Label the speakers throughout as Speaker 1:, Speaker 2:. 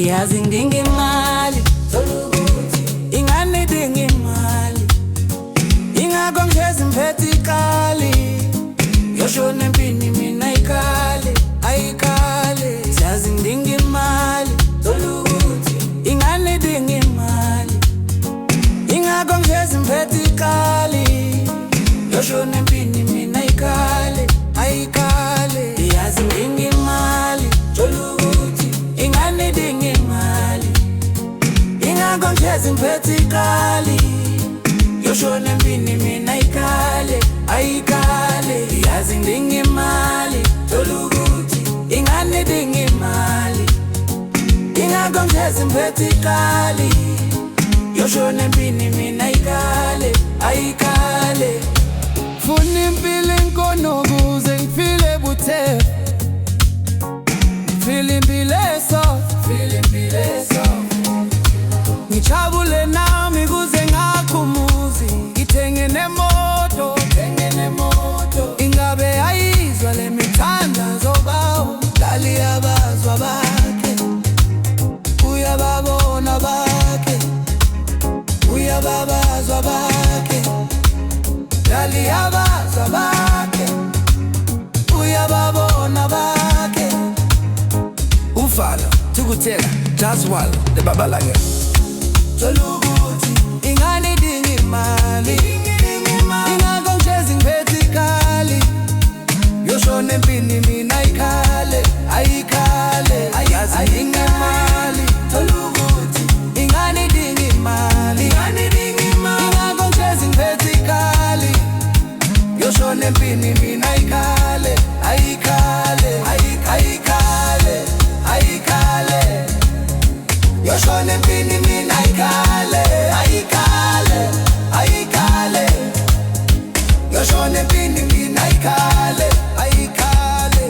Speaker 1: Yazi ngidinga imali, ingane idinga imali, ingakho ngishezi ngiphethe ikali, yoshona empini mina ikhale, ayikhale. Yazi ngidinga imali, ingane idinga imali, ingakho ngishezi ngiphethe ikali, yoshona empini mina ikhale, ayikhale. Yazi ngidinga imali, ingane idinga imali, ingakho ngishezi ngiphethe ikali, yoshona empini mina ikhale, ayikhale. Yazi ngidinga imali, ingane idinga imali, ingakho ngishezi ngiphethe ikali, yoshona empini mina ikhale, ayikhale.
Speaker 2: Funa impilo enkono kuze ngifile buthebe, ngifile impilo ngijabule nami kuze ngakho umuzi, ngithenge nemoto, ingabe ayizwa le mithandazo bawo, dali yabazwa bakhe, uyababona bakhe, uyababazwa bakhe, dali yabazwa bakhe, uyababona bakhe. Ufala, Thukuthela, Jaswalo, the Babalanga. Ingane idinga imali, ingakho ngishezi ngiphethe ikali, yoshona empini mina ikhale, ayikhale. Yazi ngidinga imali, ingane idinga imali, ingakho ngishezi ngiphethe ikali, yoshona empini mina ikhale, ayikhale, ayikhale, ayikhale. Yoshona empini mina ikhale, ayikhale, ayikhale. Yoshona empini mina ikhale, ayikhale,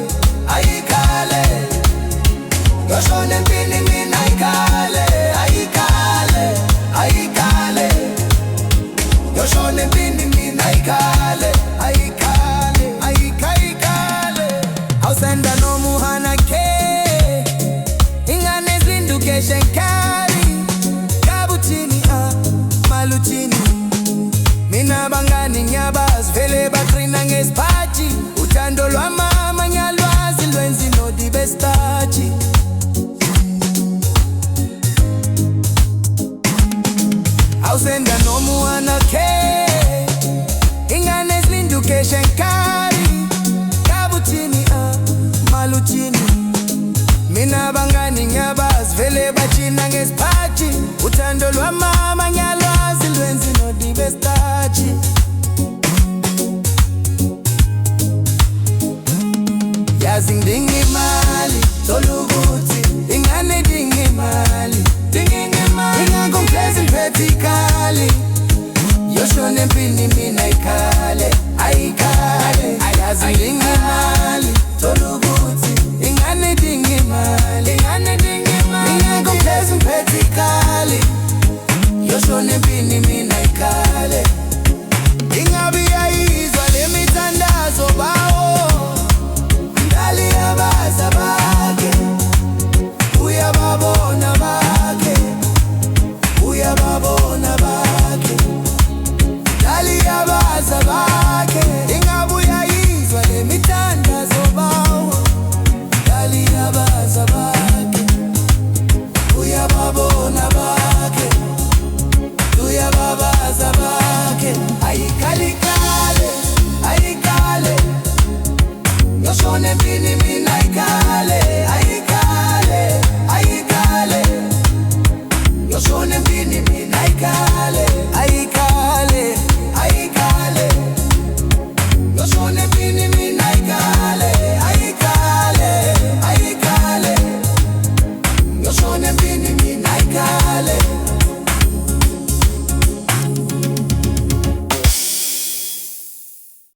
Speaker 2: ayikhale. Yoshona empini mina ikhale, ayikhale, ayikhale. Yoshona empini mina ikhale, ayikhale, ayikhale. Awusenda nomuhana ke, ingane zinduke shenkari, kabuthini maluthini. Mina bangani ngiyabazi vele baqina ngesiphathi, uthando lwamama ngiyalwazi lwenza inodi bestachi. Awusenda nomuhana ke, ingane zinduke shenkari, kabuthini maluthini. Mina bangani ngiyabazi vele baqina ngesiphathi, uthando lwamama ngiyalwazi lwenza inodi bestachi. Yazi ngidinga imali, ingane idinga imali, ingakho ngishezi ngiphethe ikali, yoshona empini mina ikhale, ayikhale. Yazi ngidinga imali, ingane idinga imali, ingakho ngishezi ngiphethe ikali, yoshona empini mina ikhale. Ingabe ayizwa le mithandazo bawo, dali yabaza bakhe, uyababona bakhe, uyababona bakhe, dali yabaza bakhe. Ingabe ayizwa le mithandazo bawo, dali yabaza bakhe, uyababona bakhe, uyababaza bakhe. Ayikhale, ayikhale. Yoshona empini mina ikhale, ayikhale, ayikhale. Yoshona empini mina ikhale,